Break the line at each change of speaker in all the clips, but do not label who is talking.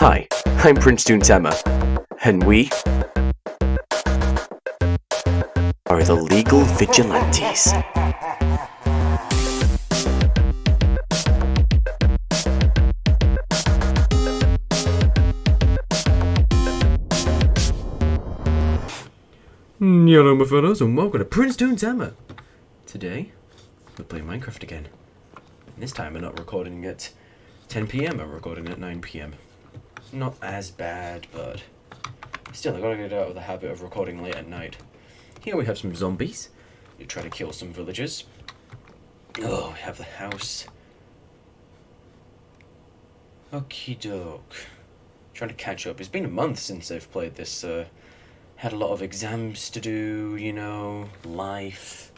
Hi, I'm Prince Toon Tema, and we are the Legal Vigilantes. Hello my fellows, and welcome to Prince Toon Tema. Today, we're playing Minecraft again. This time I'm not recording at 10 PM, I'm recording at 9 PM. Not as bad, but still, I gotta get out of the habit of recording late at night. Here we have some zombies. We try to kill some villagers. Oh, we have the house. Okie doke. Trying to catch up. It's been a month since I've played this. Had a lot of exams to do, you know, life.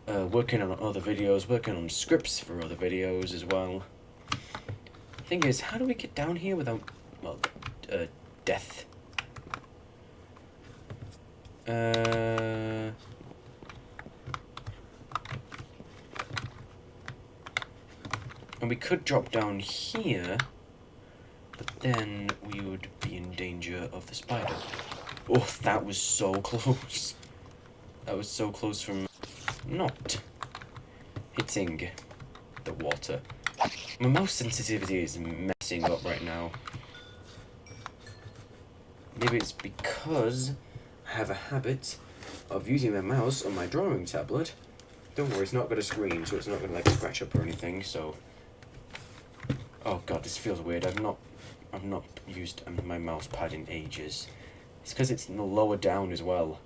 Working on other videos, working on scripts for other videos as well. Thing is, how do we get down here without, well, death? And we could drop down here, but then we would be in danger of the spider. Oh, that was so close. That was so close from not hitting the water. My mouse sensitivity is messing up right now. Maybe it's because I have a habit of using my mouse on my drawing tablet. Don't worry, it's not got a screen, so it's not gonna like scratch up or anything, so... Oh god, this feels weird. I've not used my mouse pad in ages. It's because it's lower down as well.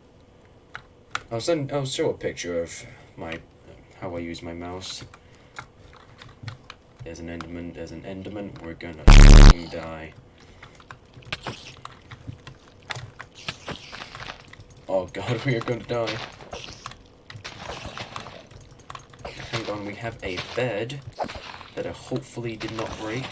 I'll show a picture of how I use my mouse. There's an enderman, we're gonna fucking die. Oh god, we are gonna die. Hang on, we have a bed that I hopefully did not break.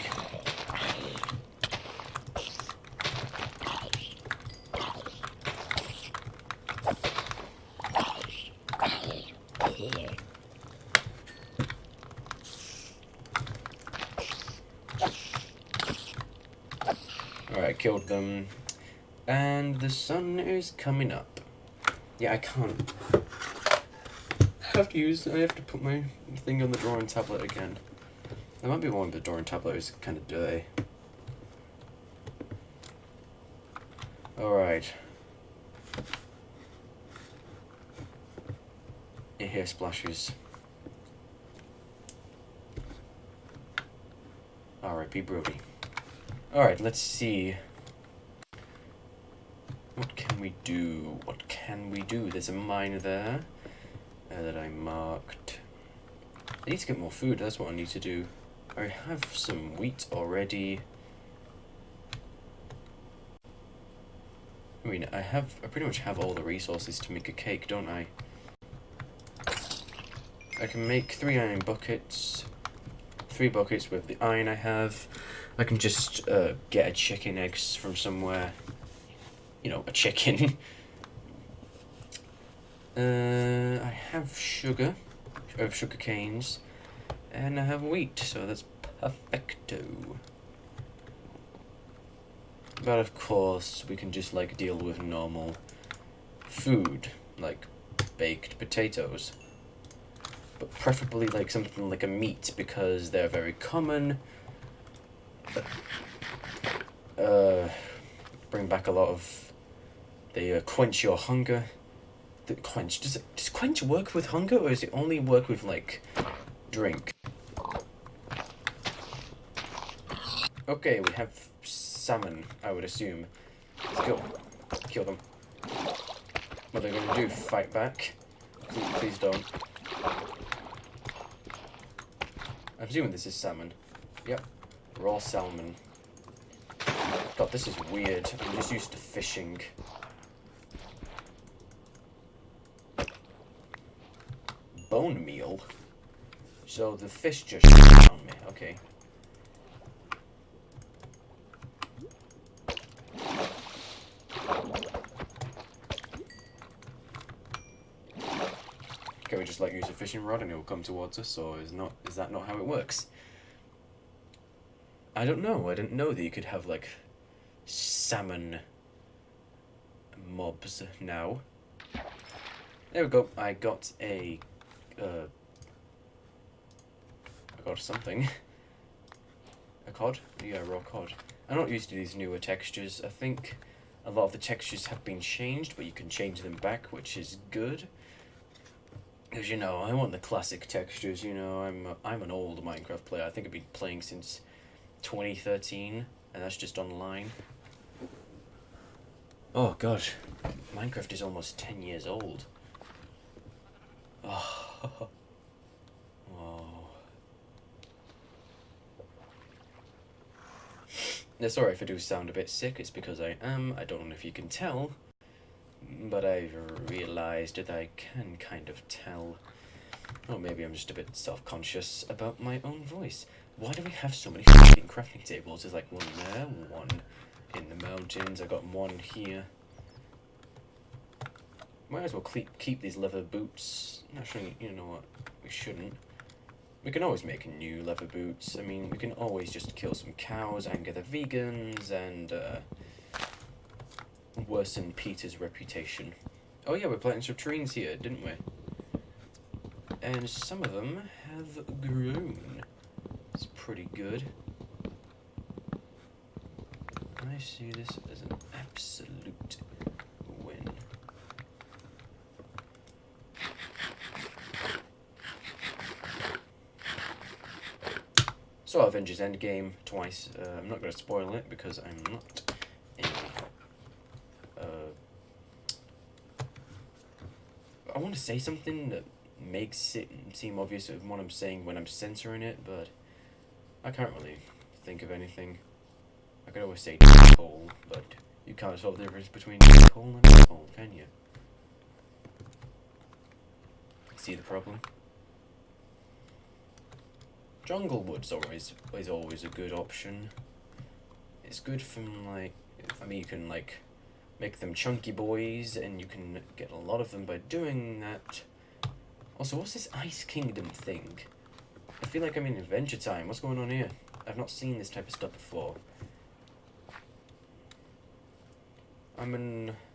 Alright, killed them. And the sun is coming up. Yeah, I can't. I have to put my thing on the drawing tablet again. There might be one, but the drawing tablet is kind of dirty. Alright. You hear splashes. R.I.P. Brody. Alright, let's see. What can we do? What can we do? There's a mine there that I marked. I need to get more food, that's what I need to do. I have some wheat already. I mean, I pretty much have all the resources to make a cake, don't I? I can make 3 iron buckets. 3 buckets with the iron I have. I can just get a chicken eggs from somewhere. You know, a chicken. I have sugar. I have sugar canes. And I have wheat, so that's perfecto. But of course, we can just like deal with normal food, like baked potatoes. But preferably like something like a meat, because they're very common. Bring back a lot of... They quench your hunger. Does quench work with hunger, or does it only work with like drink? Okay, we have salmon, I would assume. Let's go. Kill them. What are they gonna do? Fight back? Please don't. I'm assuming this is salmon. Yep. Raw salmon. God, this is weird. I'm just used to fishing. Bone meal? So the fish just shit on me. Okay. Can we just like use a fishing rod and it will come towards us, or is that not how it works? I don't know. I didn't know that you could have, like, salmon mobs now. There we go. I got a, I got something. A cod? Yeah, raw cod. I'm not used to these newer textures. I think a lot of the textures have been changed, but you can change them back, which is good. Because, you know, I want the classic textures, you know, I'm an old Minecraft player. I think I've been playing since 2013, and that's just online. Oh, God. Minecraft is almost 10 years old. Oh. Oh. Yeah, sorry if I do sound a bit sick, it's because I am. I don't know if you can tell, but I've realised that I can kind of tell. Or maybe I'm just a bit self-conscious about my own voice. Why do we have so many fucking crafting tables? There's like one there, one in the mountains, I got one here. Might as well keep these leather boots. Actually, you know what? We shouldn't. We can always make new leather boots. I mean, we can always just kill some cows and get the vegans and worsen Peter's reputation. Oh yeah, we're planting some trees here, didn't we? And some of them have grown. It's pretty good. I see this as an absolute win. Saw Avengers Endgame twice. I'm not going to spoil it because I'm not I want to say something that makes it seem obvious of what I'm saying when I'm censoring it, but I can't really think of anything. I could always say coal, but you can't tell the difference between coal and coal, can you? See the problem? Jungle wood's always a good option. It's good from, like, I mean, you can, like, make them chunky boys, and you can get a lot of them by doing that. Also, what's this Ice Kingdom thing? I feel like I'm in Adventure Time. What's going on here? I've not seen this type of stuff before.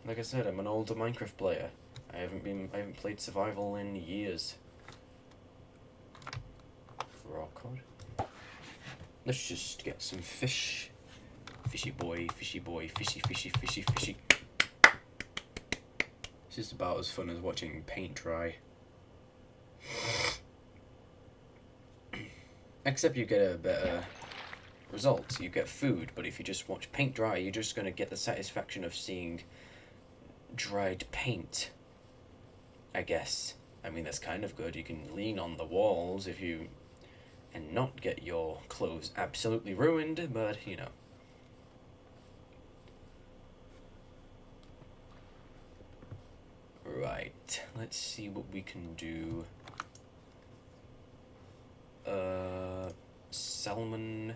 Like I said, I'm an older Minecraft player. I haven't played survival in years. Raw cod. Let's just get some fish. Fishy boy, fishy boy, fishy, fishy, fishy, fishy. It's just about as fun as watching paint dry. Except you get a better result. You get food, but if you just watch paint dry, you're just going to get the satisfaction of seeing dried paint, I guess. I mean, that's kind of good. You can lean on the walls and not get your clothes absolutely ruined, but, you know. Right, let's see what we can do. Salmon.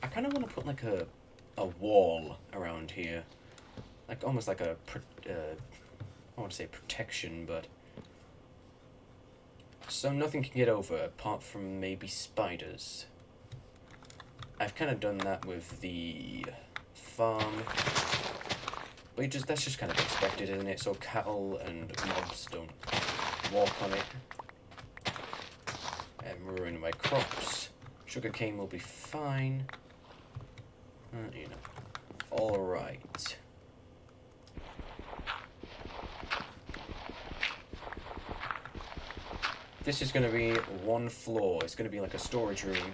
I kind of want to put like a wall around here, like almost like a I want to say protection, but so nothing can get over apart from maybe spiders. I've kind of done that with the farm, but that's just kind of expected, isn't it? So cattle and mobs don't walk on it and ruin my crops. Sugarcane will be fine. You know. Alright. This is going to be one floor. It's going to be like a storage room.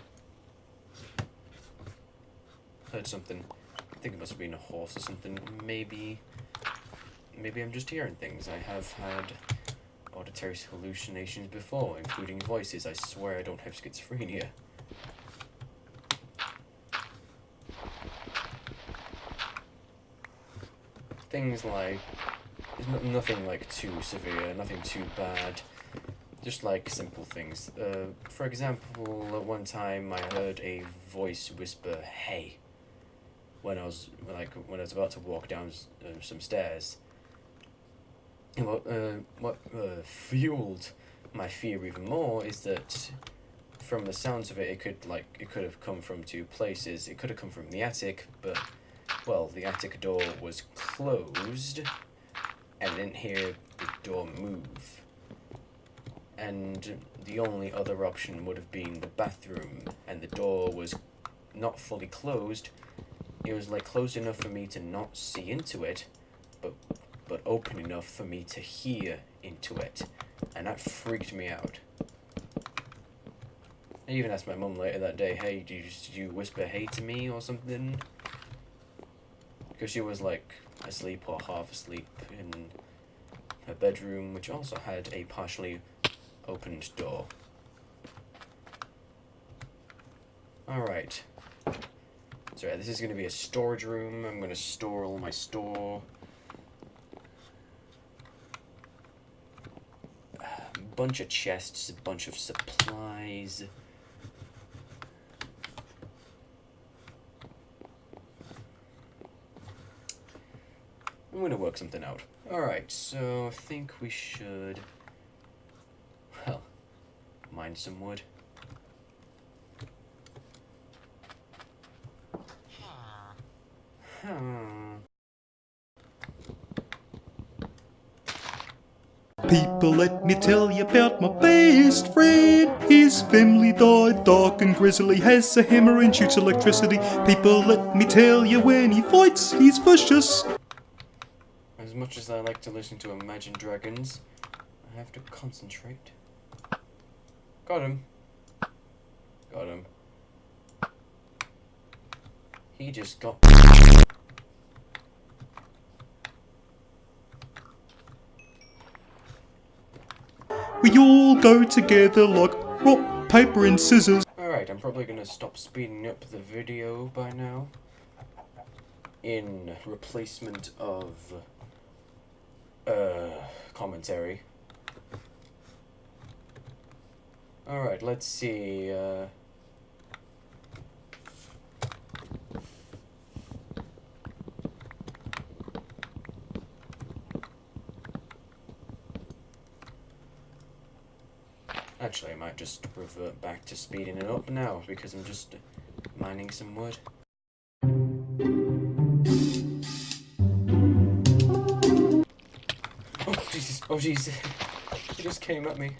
Heard something. I think it must have been a horse or something. Maybe I'm just hearing things. I have had auditory hallucinations before, including voices. I swear I don't have schizophrenia. Things like, nothing like too severe, nothing too bad, just like simple things. For example, at one time I heard a voice whisper, "Hey," when I was about to walk down some stairs. And what fueled my fear even more is that from the sounds of it, it could have come from two places. It could have come from the attic, but, well, the attic door was closed, and I didn't hear the door move. And the only other option would have been the bathroom, and the door was not fully closed. It was like closed enough for me to not see into it, but open enough for me to hear into it, and that freaked me out. I even asked my mum later that day, hey, did you whisper hey to me or something? Because she was like asleep or half asleep in her bedroom, which also had a partially opened door. Alright. So yeah, this is going to be a storage room. I'm going to store all my a bunch of chests, a bunch of supplies. I'm going to work something out. Alright, so I think we should, well, mine some wood.
People, let me tell you about my best friend. His family died dark and grisly, has a hammer and shoots electricity. People, let me tell you, when he fights, he's vicious.
As much as I like to listen to Imagine Dragons, I have to concentrate. Got him. Got him. He just got...
We all go together like rock, paper and scissors.
Alright, I'm probably gonna stop speeding up the video by now. In replacement of... commentary. Alright, let's see, actually, I might just revert back to speeding it up now, because I'm just mining some wood. Oh, Jesus. Oh, Jesus. He just came at me.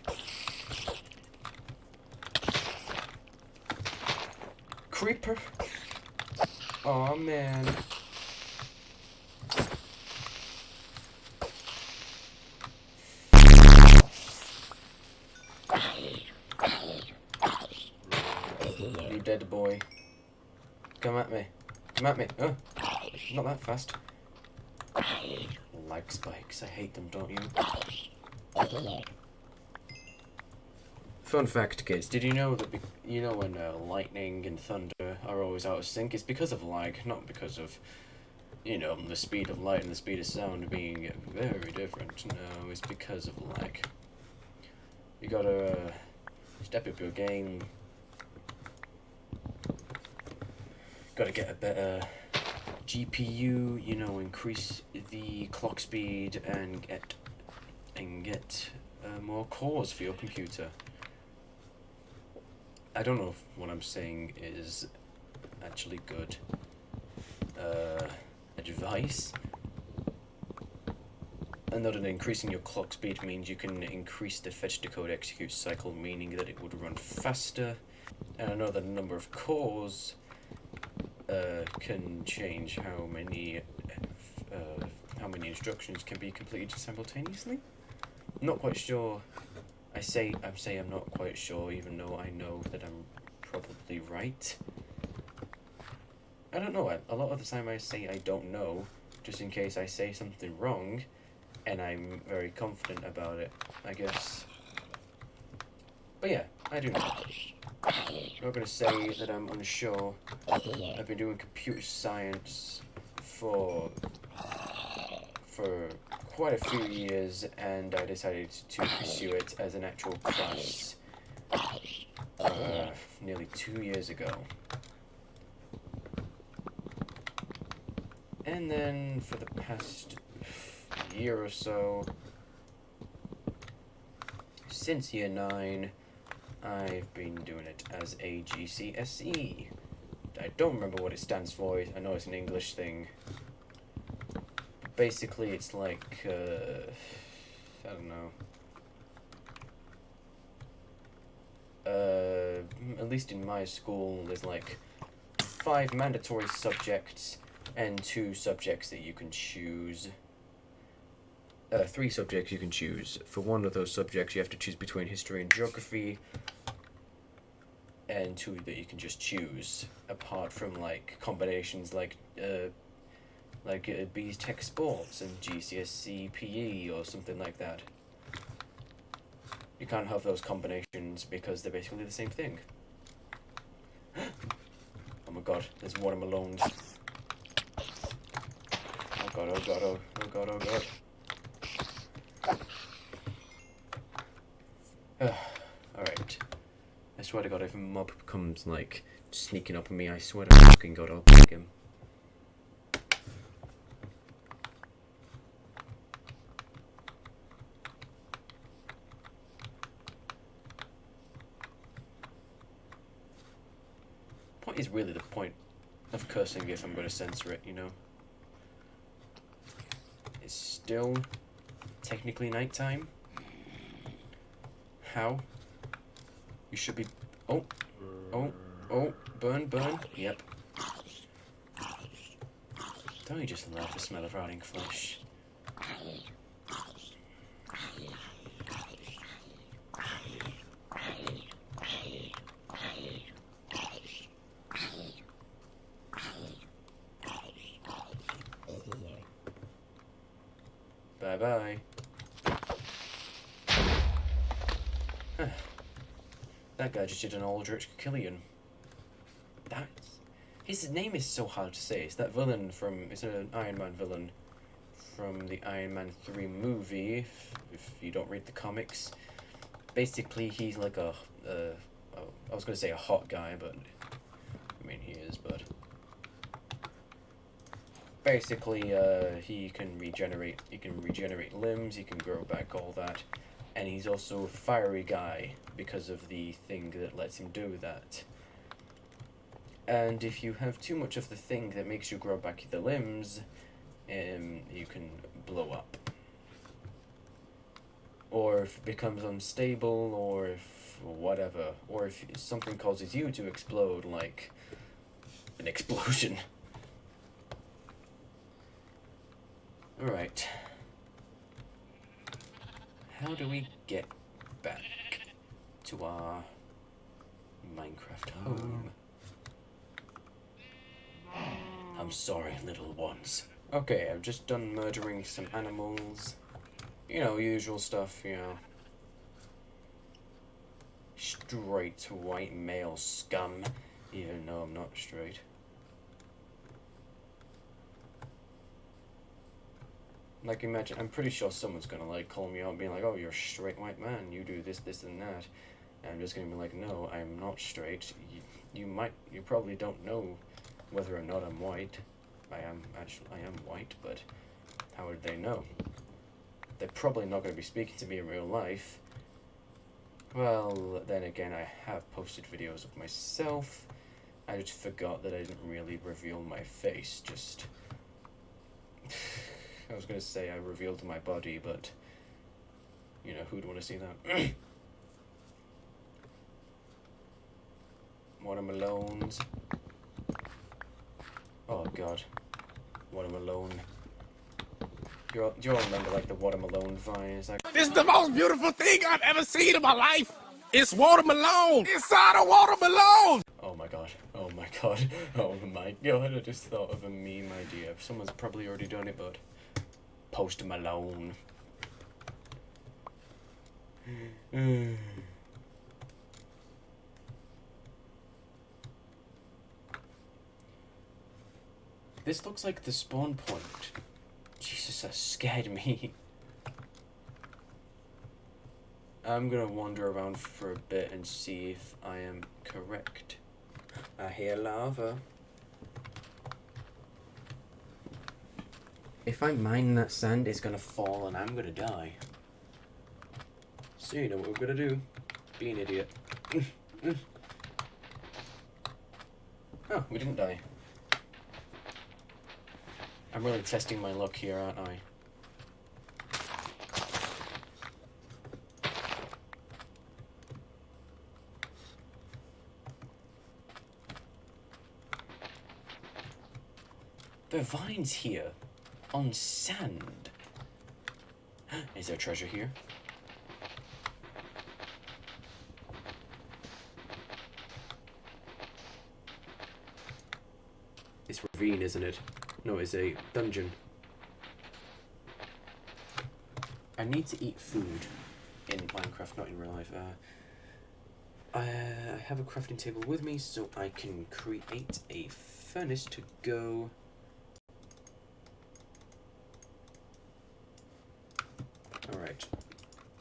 Creeper. Aw, man. You dead boy. Come at me. Come at me. Oh, not that fast. Lag spikes. I hate them, don't you? Fun fact, kids. Did you know that when lightning and thunder are always out of sync? It's because of lag, not because of, the speed of light and the speed of sound being very different. No, it's because of lag. You gotta step up your game. Gotta get a better GPU, increase the clock speed and get more cores for your computer. I don't know if what I'm saying is actually good advice. I know that increasing your clock speed means you can increase the fetch decode execute cycle, meaning that it would run faster. And I know that a number of cores can change how many instructions can be completed simultaneously. I'm not quite sure. I'm not quite sure, even though I know that I'm probably right. I don't know. A lot of the time I say I don't know, just in case I say something wrong, and I'm very confident about it, I guess. But yeah, I do know. I'm not going to say that I'm unsure. I've been doing computer science for quite a few years, and I decided to pursue it as an actual class nearly 2 years ago. And then for the past year or so, since year 9, I've been doing it as a GCSE. I don't remember what it stands for. I know it's an English thing. But basically, it's like, I don't know. At least in my school, there's like 5 mandatory subjects and 2 subjects that you can choose. 3 subjects you can choose. For one of those subjects, you have to choose between history and geography, and 2 that you can just choose. Apart from like combinations like B's Tech Sports and GCSE PE or something like that. You can't have those combinations because they're basically the same thing. Oh my god, there's watermelons. Oh god, oh god, oh god, oh god. Alright. I swear to god, if a mob comes like sneaking up on me, I swear to fucking god, I'll kick him. What is really the point of cursing if I'm going to censor it, you know? It's still technically nighttime. How? You should be... Oh, burn. Yep. Don't you just love the smell of rotting flesh? Bye-bye. That guy just did an Aldrich Killian. His name is so hard to say. It's that villain from... It's an Iron Man villain from the Iron Man 3 movie, if you don't read the comics. Basically, he's like I was going to say a hot guy, but... I mean, he is, but... Basically, he can regenerate limbs, he can grow back, all that. And he's also a fiery guy because of the thing that lets him do that. And if you have too much of the thing that makes you grow back the limbs, you can blow up. Or if it becomes unstable, or if whatever. Or if something causes you to explode, like an explosion. Alright. How do we get back to our Minecraft home? I'm sorry, little ones. Okay, I've just done murdering some animals. You know, usual stuff, you know. Straight white male scum, even though I'm not straight. Like, imagine, I'm pretty sure someone's gonna, like, call me out and be like, oh, you're a straight white man, you do this, this, and that. And I'm just gonna be like, no, I'm not straight. You probably don't know whether or not I'm white. I am white, but how would they know? They're probably not gonna be speaking to me in real life. Well, then again, I have posted videos of myself. I just forgot that I didn't really reveal my face, just... I was going to say I revealed my body, but, you know, who'd want to see that? Watermelons. Oh, God. Watermelon. Do you all remember, like, the watermelon vines? Like,
This is the most beautiful thing I've ever seen in my life. It's watermelon. Inside a watermelon.
oh, my God. Oh, my God. Oh, my God. I just thought of a meme idea. Someone's probably already done it, but... Post Malone. This looks like the spawn point. Jesus, that scared me. I'm gonna wander around for a bit and see if I am correct. I hear lava. If I mine that sand, it's gonna fall and I'm gonna die. So you know what we're gonna do. Be an idiot. Oh, we didn't die. I'm really testing my luck here, aren't I? There are vines here. On sand. Is there treasure here? It's ravine, isn't it? No, it's a dungeon. I need to eat food in Minecraft, not in real life. I have a crafting table with me, so I can create a furnace to go. Alright.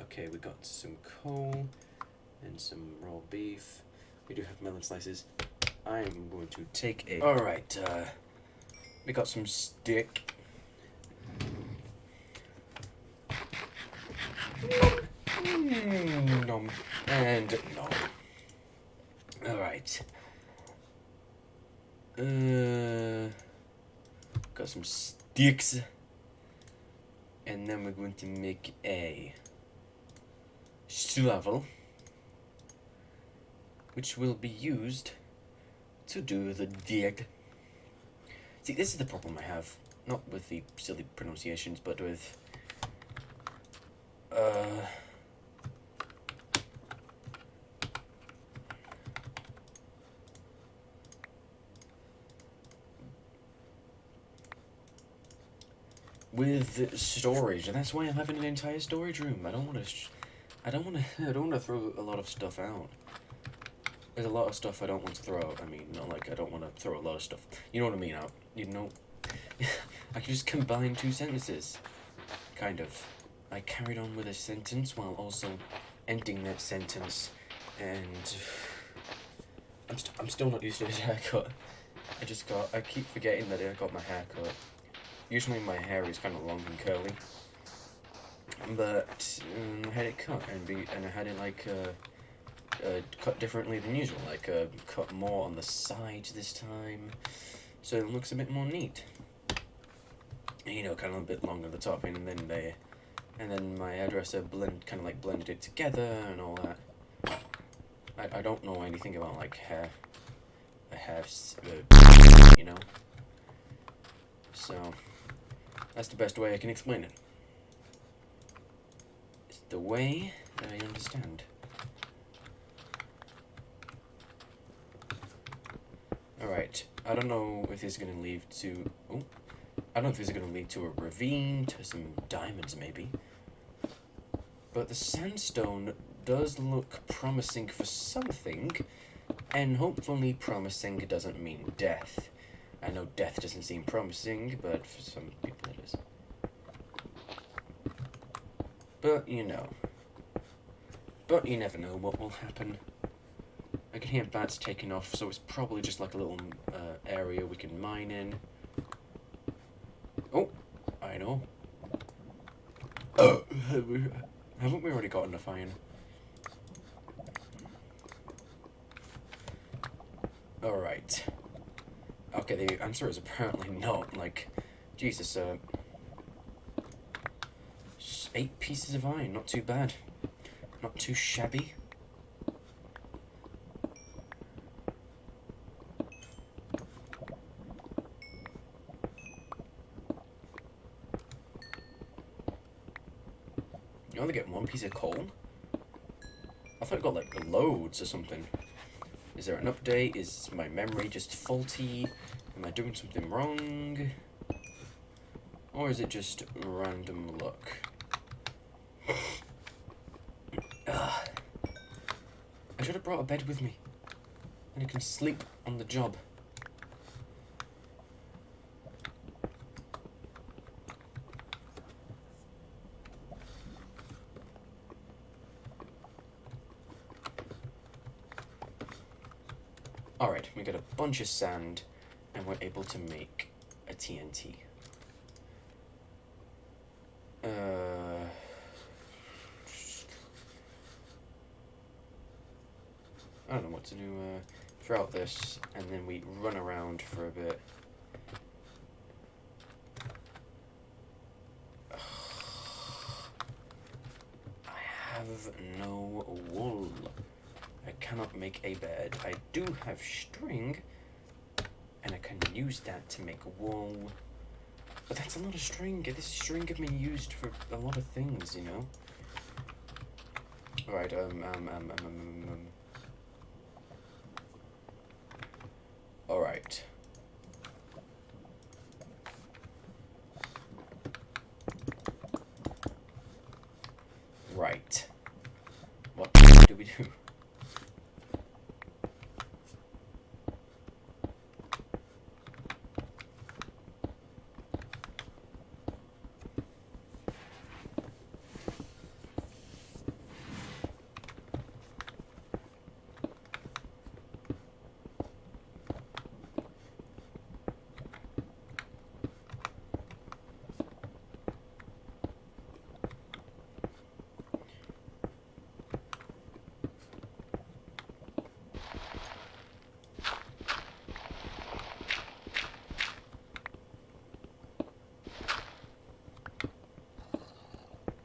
Okay, we got some coal and some raw beef. We do have melon slices. I'm going to take a... Alright, we got some stick. Nom. And nom. Alright. Got some sticks. And then we're going to make a shovel, which will be used to do the dig. See, this is the problem I have, not with the silly pronunciations, but with with storage, and that's why I'm having an entire storage room. I don't want to throw a lot of stuff out. There's a lot of stuff I don't want to throw out. I mean, not like I don't want to throw a lot of stuff. You know what I mean? You know, I can just combine two sentences, kind of. I carried on with a sentence while also ending that sentence, and I'm still not used to this haircut. I keep forgetting that I got my hair cut. Usually my hair is kind of long and curly, but I had it cut and I had it like cut differently than usual, like cut more on the sides this time, so it looks a bit more neat. You know, kind of a bit longer at the top, and then my hairdresser blended it together and all that. I don't know anything about like hair, you know. So that's the best way I can explain it. It's the way that I understand. Alright, I don't know if this is gonna lead to I don't know if this is gonna lead to a ravine, to some diamonds maybe. But the sandstone does look promising for something, and hopefully promising doesn't mean death. I know death doesn't seem promising, but for some people it is. But you know. But you never know what will happen. I can hear bats taking off, so it's probably just like a little area we can mine in. Oh, I know. Haven't we already got enough iron? Alright. Okay, the answer is apparently not. Like, Jesus, 8 pieces of iron, not too bad. Not too shabby. You only get 1 piece of coal? I thought I got, like, loads or something. Is there an update? Is my memory just faulty? Am I doing something wrong? Or is it just random luck? I should have brought a bed with me. And I can sleep on the job. Alright, we got a bunch of sand, and we're able to make a TNT. I don't know what to do throughout this, and then we run around for a bit. I have no wool. I cannot make a bed. I do have string, and I can use that to make wool. But that's a lot of string. This string can be used for a lot of things, you know? Alright, Alright. Right. What do we do?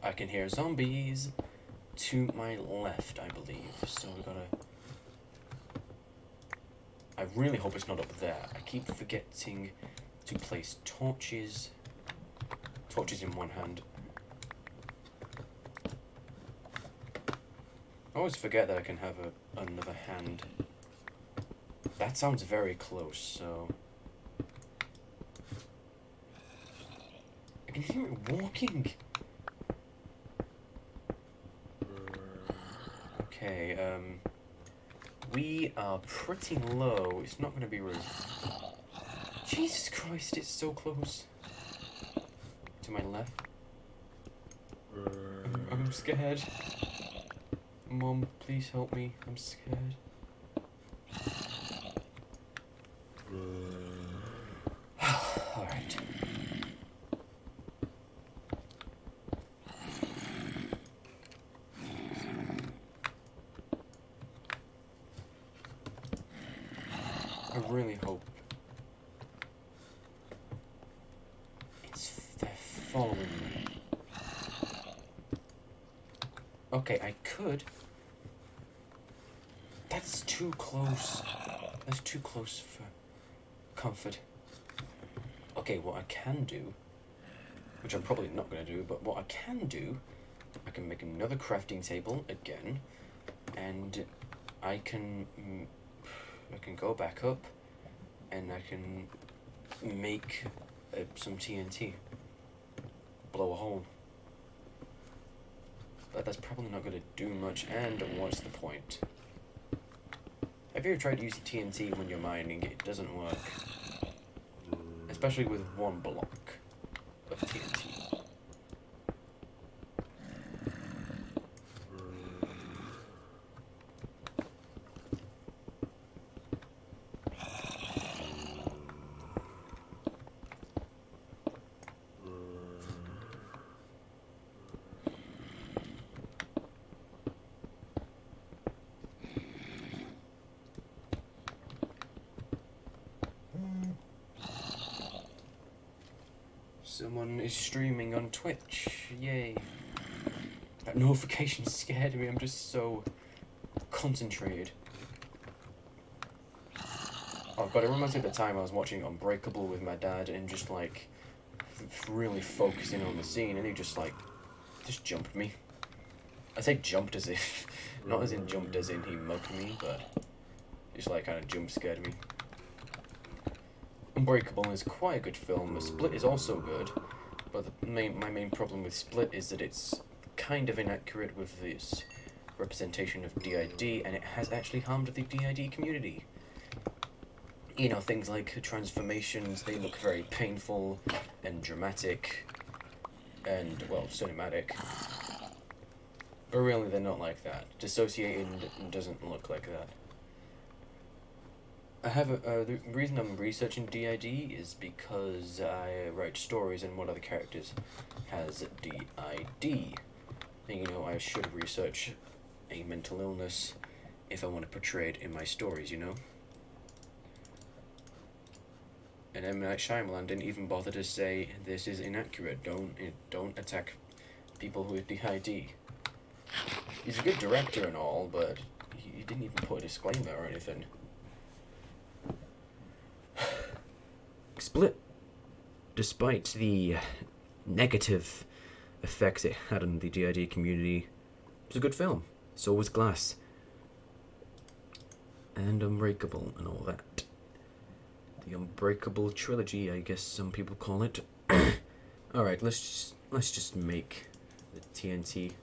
I can hear zombies to my left, I believe. So we gotta... I really hope it's not up there. I keep forgetting to place torches. Torches in one hand. I always forget that I can have another hand. That sounds very close, so... I can hear it walking! Okay, we are pretty low. It's not going to be rude. Jesus Christ, it's so close. To my left. I'm scared. Mom, please help me. I'm scared. Alright. I really hope they're following me. Okay, I could. That's too close. That's too close for comfort. Okay, what I can do, which I'm probably not going to do, but what I can do, I can make another crafting table again, and I can go back up, and I can make some TNT. Blow a hole. But that's probably not going to do much, and what's the point? Have you ever tried using TNT when you're mining? It doesn't work. Especially with one block of TNT. Someone is streaming on Twitch. Yay. That notification scared me. I'm just so concentrated. Oh god, it reminds me of the time I was watching Unbreakable with my dad and just like really focusing on the scene, and he just jumped me. I say jumped as if, not as in jumped as in he mugged me, but just like kind of jump scared me. Unbreakable is quite a good film. Split is also good, but my main problem with Split is that it's kind of inaccurate with this representation of DID, and it has actually harmed the DID community. You know, things like transformations, they look very painful and dramatic and, well, cinematic. But really, they're not like that. Dissociating doesn't look like that. I have the reason I'm researching DID is because I write stories and one of the characters has DID. And, you know, I should research a mental illness if I want to portray it in my stories, you know? And M. Night Shyamalan didn't even bother to say this is inaccurate. Don't attack people with DID. He's a good director and all, but he didn't even put a disclaimer or anything. Split, despite the negative effects it had on the DID community, it was a good film. So was Glass. And Unbreakable and all that. The Unbreakable trilogy, I guess some people call it. Alright, let's just make the TNT.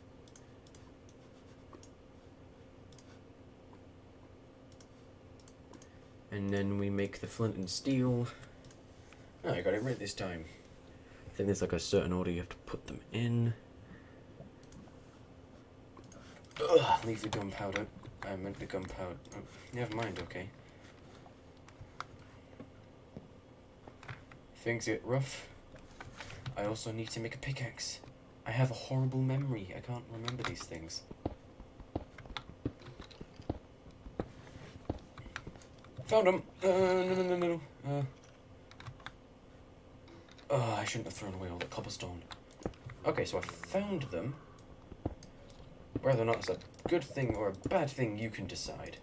And then we make the flint and steel. Oh, I got it right this time. I think there's like a certain order you have to put them in. Ugh, leave the gunpowder. I meant the gunpowder. Oh, never mind, okay. Things get rough. I also need to make a pickaxe. I have a horrible memory. I can't remember these things. Found them! No. Oh, I shouldn't have thrown away all the cobblestone. Okay, so I found them. Whether or not it's a good thing or a bad thing, you can decide.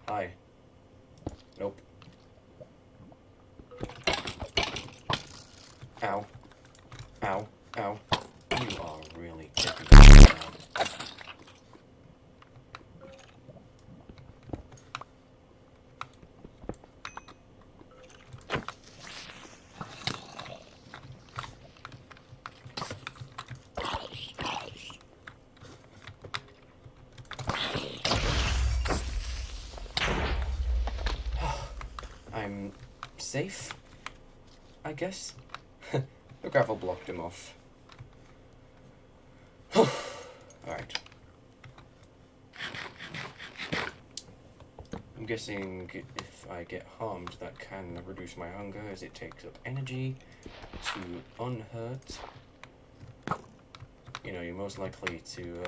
Hi. Nope. Ow. Ow. Ow. You are really kicking me now. I'm safe, I guess. The gravel blocked him off. Alright. I'm guessing if I get harmed, that can reduce my hunger as it takes up energy to unhurt. You know, you're most likely to,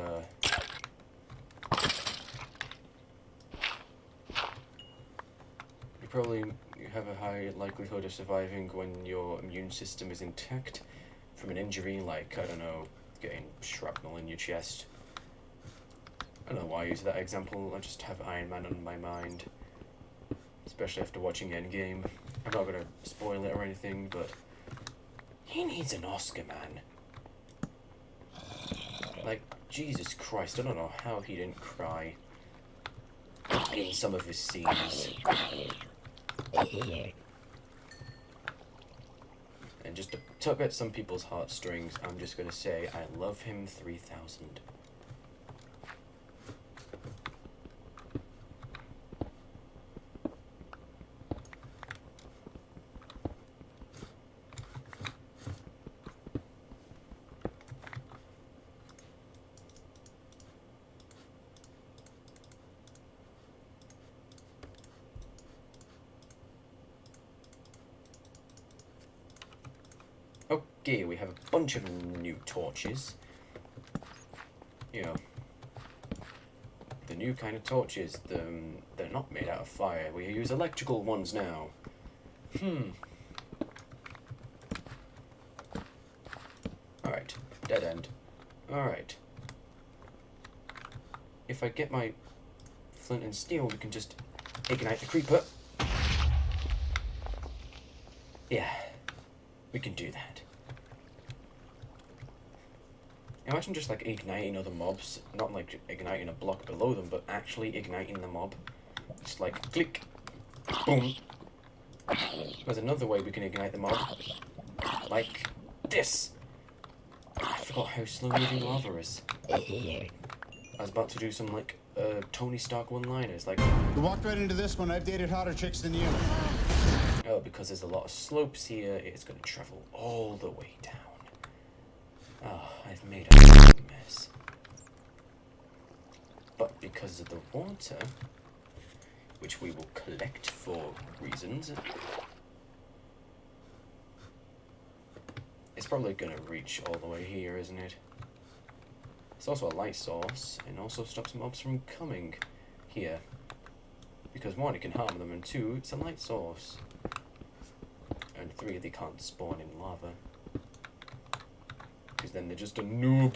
you have a high likelihood of surviving when your immune system is intact from an injury like, I don't know, getting shrapnel in your chest. I don't know why I use that example, I just have Iron Man on my mind. Especially after watching Endgame. I'm not gonna spoil it or anything, but he needs an Oscar, man. Like, Jesus Christ, I don't know how he didn't cry in some of his scenes. And just to tug at some people's heartstrings, I'm just gonna say I love him 3000. Okay, we have a bunch of new torches. You know, the new kind of torches. They're not made out of fire. We use electrical ones now. Alright, dead end. Alright. If I get my flint and steel, we can just ignite the creeper. Yeah, we can do that. Imagine just like igniting other mobs, not like igniting a block below them, but actually igniting the mob. Just like click, boom. There's another way we can ignite the mob, like this. I forgot how slow moving lava is. I was about to do some like Tony Stark one-liners, like.
You walked right into this one. I've dated hotter chicks than you.
Oh, because there's a lot of slopes here, it's going to travel all the way down. Oh, I've made a mess. But because of the water, which we will collect for reasons, it's probably going to reach all the way here, isn't it? It's also a light source, and also stops mobs from coming here. Because 1, it can harm them, and 2, it's a light source. And 3, they can't spawn in lava. Because then they're just a noob.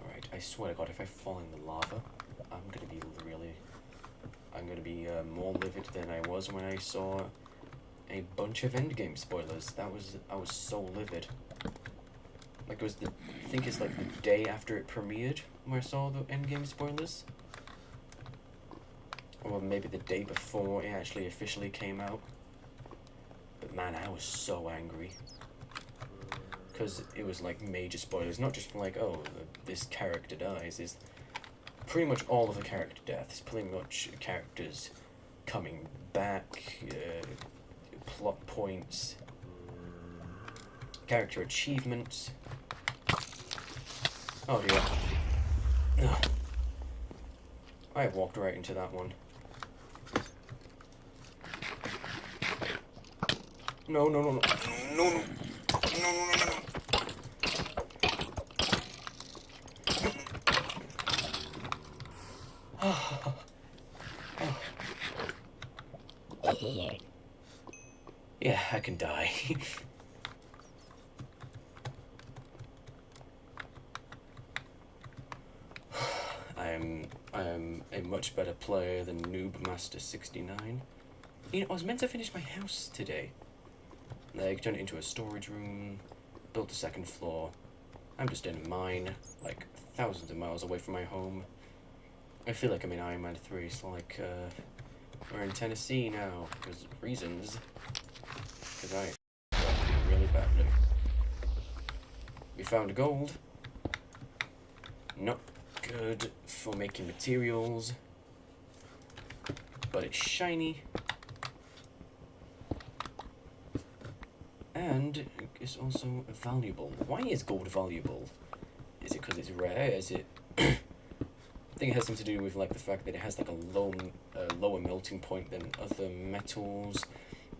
Alright, I swear to God, if I fall in the lava, I'm gonna be more livid than I was when I saw a bunch of endgame spoilers. I was so livid. Like, it was I think it's like the day after it premiered where I saw the endgame spoilers. Or maybe the day before it actually officially came out. But man, I was so angry. Because it was like major spoilers, not just like, oh, this character dies. It's pretty much all of the character deaths, pretty much characters coming back, plot points, character achievements. Oh dear. Ugh. I walked right into that one. No, no, no, no, no, no, no, no, no, no, no. Yeah, I can die. I am a much better player than Noob Master 69. You know, I was meant to finish my house today. Like, turn it into a storage room, build a second floor. I'm just in a mine, like, thousands of miles away from my home. I feel like I'm in Iron Man 3, it's like, we're in Tennessee now, because reasons. Because I really badly. We found gold. Not good for making materials, but it's shiny. And it's also valuable. Why is gold valuable? Is it because it's rare? Is it... I think it has something to do with like the fact that it has like a lower melting point than other metals.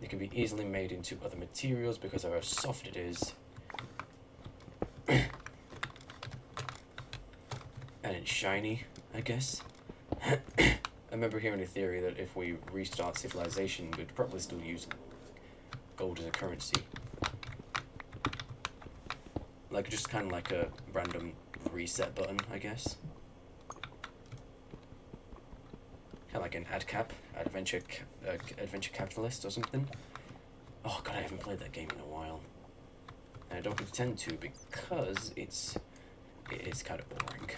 It can be easily made into other materials because of how soft it is. And it's shiny, I guess. I remember hearing a theory that if we restart civilization, we'd probably still use gold as a currency. Like, just kind of like a random reset button, I guess. Kind of like an adventure capitalist or something. Oh god, I haven't played that game in a while. And I don't intend to because it is kind of boring.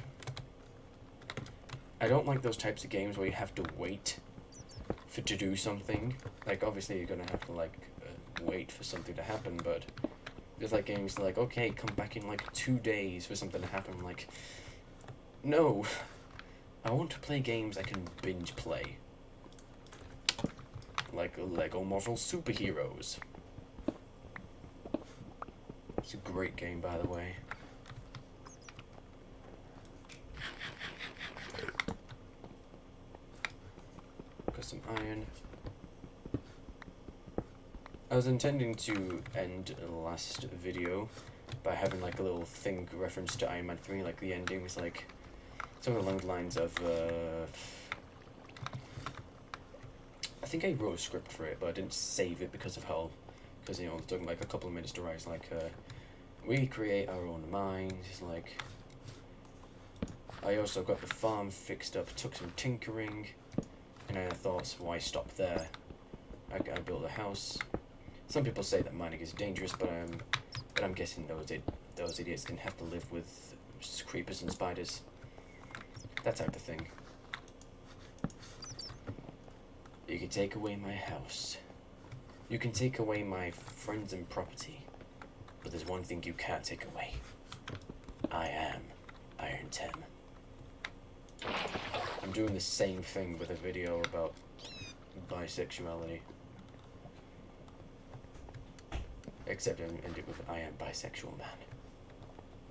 I don't like those types of games where you have to wait to do something. Like, obviously you're gonna have to like wait for something to happen, but there's like games like, okay, come back in like 2 days for something to happen. Like, no. I want to play games I can binge play. Like Lego Marvel Superheroes. It's a great game, by the way. Got some iron. I was intending to end the last video by having like a little thing reference to Iron Man 3, like the ending was like something along the lines of, I think I wrote a script for it, but I didn't save it because, you know, it took like a couple of minutes to write. It's like, we create our own minds. It's like, I also got the farm fixed up, took some tinkering, and I thought, why stop there? I built a house. Some people say that mining is dangerous, but I'm guessing those idiots can have to live with creepers and spiders. That type of thing. You can take away my house. You can take away my friends and property. But there's one thing you can't take away. I am Iron Tem. I'm doing the same thing with a video about bisexuality. Except I end it with I am bisexual man.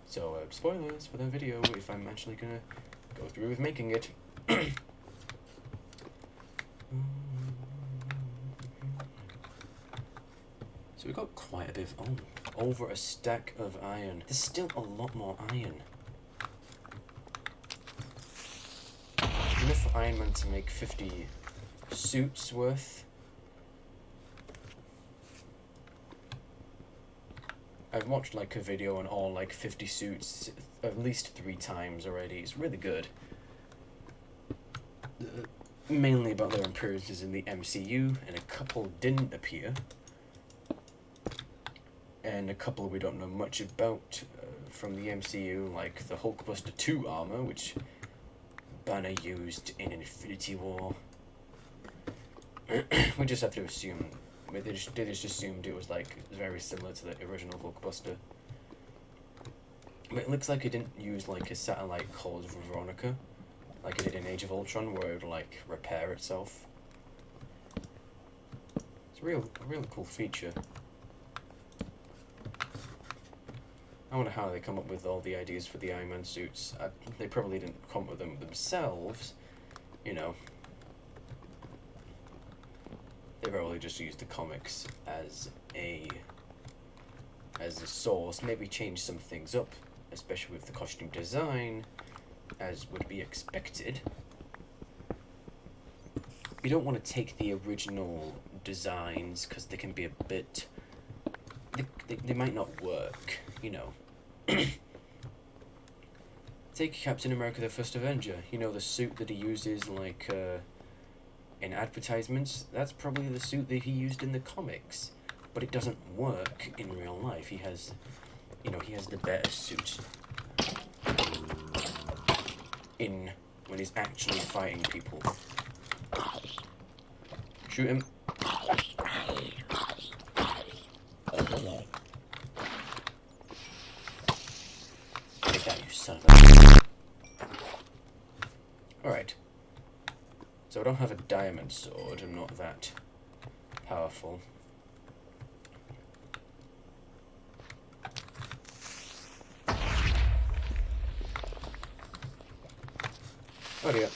So, spoilers for the video if I'm actually gonna go through with making it. got quite a bit of, over a stack of iron. There's still a lot more iron. Enough for Iron Man to make 50 suits worth. I've watched like a video on all like 50 suits at least 3 times already. It's really good. Mainly about their appearances in the MCU, and a couple didn't appear. And a couple we don't know much about from the MCU, like the Hulkbuster 2 armor, which Banner used in Infinity War. We just have to assume. They just assumed it was like very similar to the original Hulkbuster. But it looks like it didn't use like a satellite called Veronica, like it did in Age of Ultron, where it would like repair itself. It's a really cool feature. I wonder how they come up with all the ideas for the Iron Man suits. They probably didn't come up with them themselves, you know. They probably just used the comics as a source. Maybe change some things up, especially with the costume design, as would be expected. You don't want to take the original designs because they can be a bit. They might not work, you know. Take Captain America: The First Avenger. You know, the suit that he uses, like, in advertisements. That's probably the suit that he used in the comics, but it doesn't work in real life. He has, you know, he has the better suit when he's actually fighting people. Shoot him. Take that, you son of a... Alright. So I don't have a diamond sword, I'm not that powerful. Oh dear.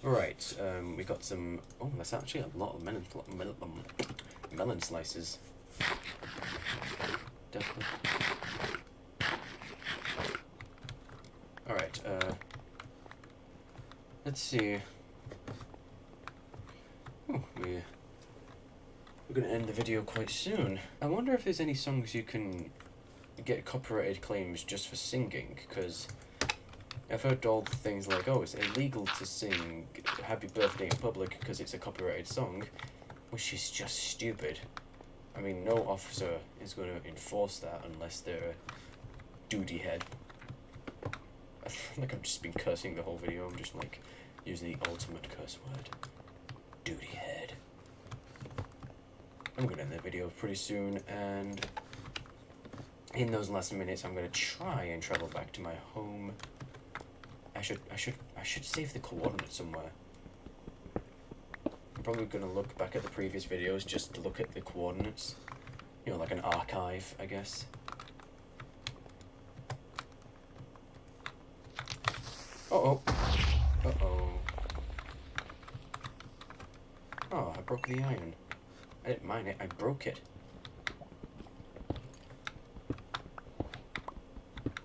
Alright, we got some... Oh, that's actually a lot of melon slices. Definitely. Alright, let's see. Oh, we're gonna end the video quite soon. I wonder if there's any songs you can get copyrighted claims just for singing, because I've heard all the things like, oh, it's illegal to sing Happy Birthday in public because it's a copyrighted song, which is just stupid. I mean, no officer is going to enforce that unless they're a duty head. I feel like I've just been cursing the whole video. I'm just like using the ultimate curse word. Duty head. I'm going to end the video pretty soon, and in those last minutes I'm going to try and travel back to my home. I should save the coordinates somewhere. I'm probably gonna look back at the previous videos just to look at the coordinates. You know, like an archive, I guess. Uh-oh. Uh-oh. Oh, I broke the iron. I didn't mind it, I broke it.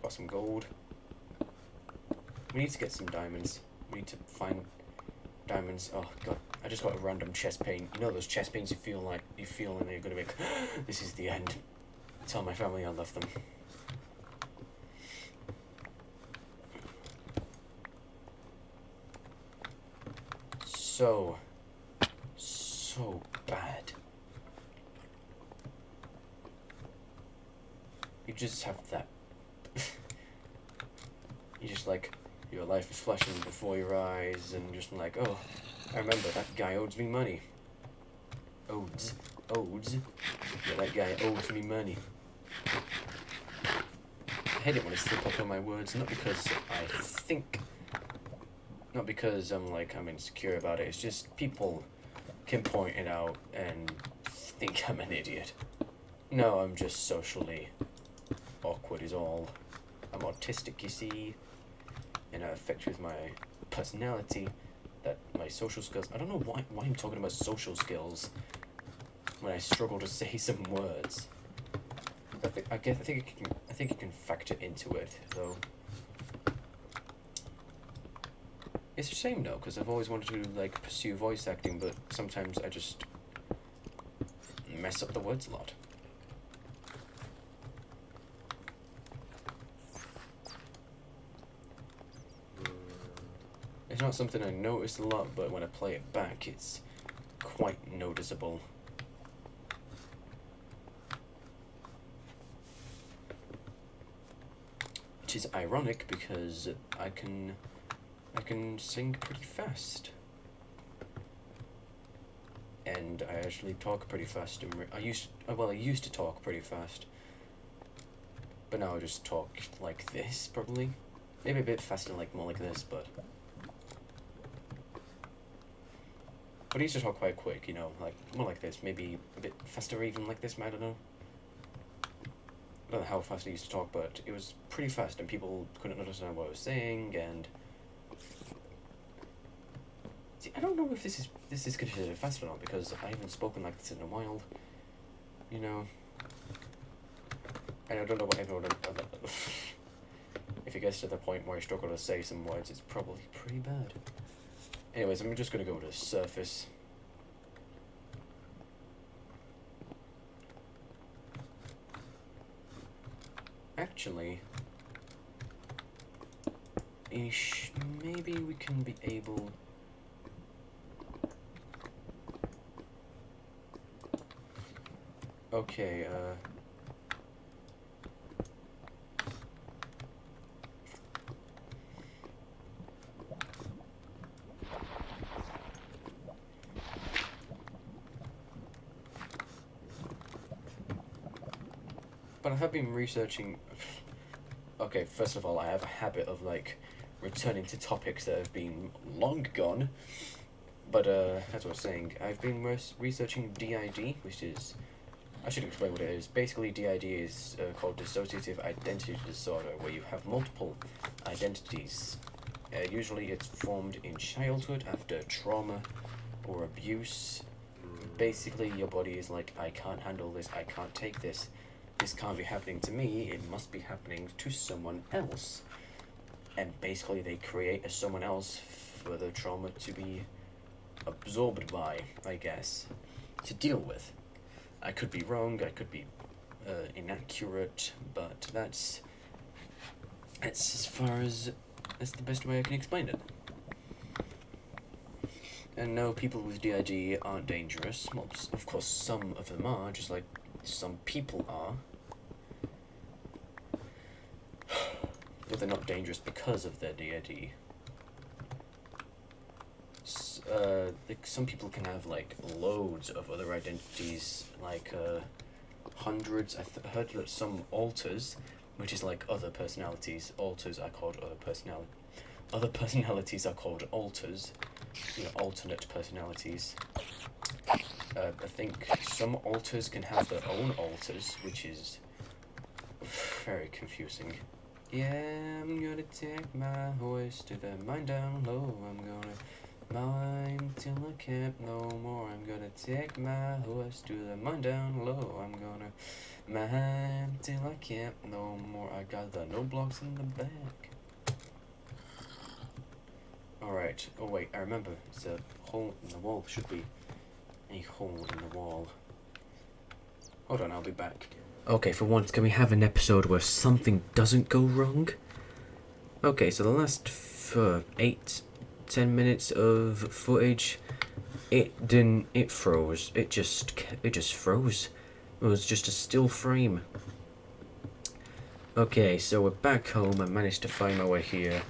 Got some gold. We need to get some diamonds. We need to find diamonds. Oh god, I just got a random chest pain. You know those chest pains you feel when you're gonna make this is the end. Tell my family I love them. So bad. You just have that. You just like, your life is flashing before your eyes, and just like, oh, I remember that guy owes me money. Odes. Yeah, that guy owes me money. I hate it when I slip up on my words, not because I'm insecure about it, it's just people can point it out and think I'm an idiot. No, I'm just socially awkward is all. I'm autistic, you see, and it affects with my personality, that my social skills. I don't know why I'm talking about social skills when I struggle to say some words. I think you can factor into it though. It's a shame though, because I've always wanted to like pursue voice acting, but sometimes I just mess up the words a lot. It's not something I notice a lot, but when I play it back, it's quite noticeable. Which is ironic because I can sing pretty fast. And I actually talk pretty fast. I used to talk pretty fast. But now I just talk like this, probably. Maybe a bit faster, like more like this, but I used to talk quite quick, you know, like more like this, maybe a bit faster even like this, I don't know. I don't know how fast I used to talk, but it was pretty fast and people couldn't understand what I was saying, and see, I don't know if this is considered fast or not, because I haven't spoken like this in a while, you know. And I don't know what everyone if it gets to the point where I struggle to say some words, it's probably pretty bad. Anyways, I'm just gonna go to surface. Actually, maybe we can be able. Okay, but I have been researching. Okay, first of all, I have a habit of like returning to topics that have been long gone. But as I was saying, I've been researching DID, which is, I should explain what it is. Basically, DID is called dissociative identity disorder, where you have multiple identities. Usually, it's formed in childhood after trauma or abuse. Basically, your body is like, I can't handle this, I can't take this. This can't be happening to me, it must be happening to someone else. And basically they create a someone else for the trauma to be absorbed by, I guess, to deal with. I could be wrong, I could be inaccurate, but that's as far as, that's the best way I can explain it. And no, people with DID aren't dangerous. Well, of course some of them are, just like some people are. But they're not dangerous because of their DID. Like some people can have like loads of other identities, like hundreds. I heard that some alters, which is like other personalities. Alters are called other personality. Other personalities are called alters. You know, alternate personalities. I think some alters can have their own alters, which is very confusing. Yeah, I'm gonna take my horse to the mine down low. I'm gonna mine till I can't no more. I'm gonna take my horse to the mine down low. I'm gonna mine till I can't no more. I got the no blocks in the back. Alright, oh wait, I remember. It's a hole in the wall. Should be a hole in the wall. Hold on, I'll be back. Okay, for once, can we have an episode where something doesn't go wrong? Okay, so the last 8-10 minutes of footage, it froze. It just froze. It was just a still frame. Okay, so we're back home. I managed to find my way here.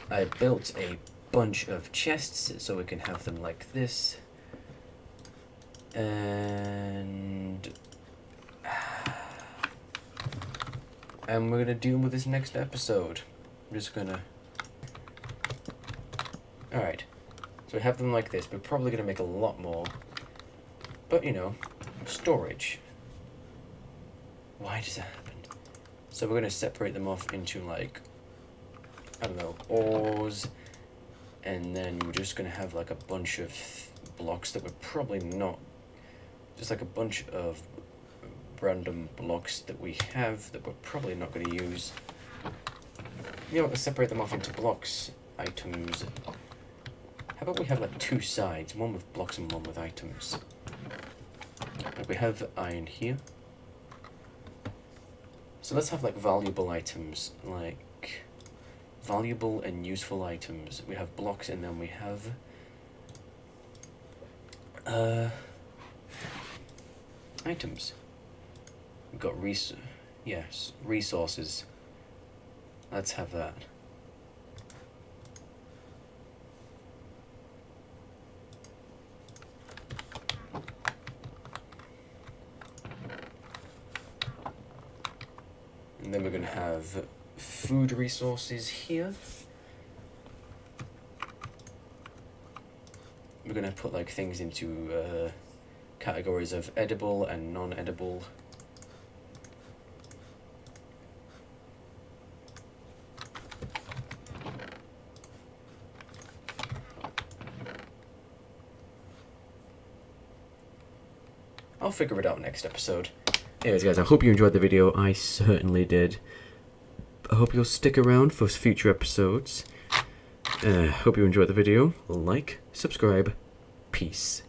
I built a bunch of chests so we can have them like this. And we're gonna deal with this next episode. I'm just gonna. Alright. So we have them like this. We're probably gonna make a lot more. But you know, storage. Why does that happen? So we're going to separate them off into like, I don't know, ores, and then we're just going to have like a bunch of blocks that we're probably not, just like a bunch of random blocks that we have that we're probably not going to use. You know, let's separate them off into blocks, items. How about we have like two sides, one with blocks and one with items. Like we have iron here. So let's have like valuable items, like valuable and useful items. We have blocks and then we have items. We've got resources. Let's have that. And then we're going to have food resources here. We're going to put like things into categories of edible and non-edible. I'll figure it out next episode. Anyways guys, I hope you enjoyed the video. I certainly did. I hope you'll stick around for future episodes. Hope you enjoyed the video. Like, subscribe, peace.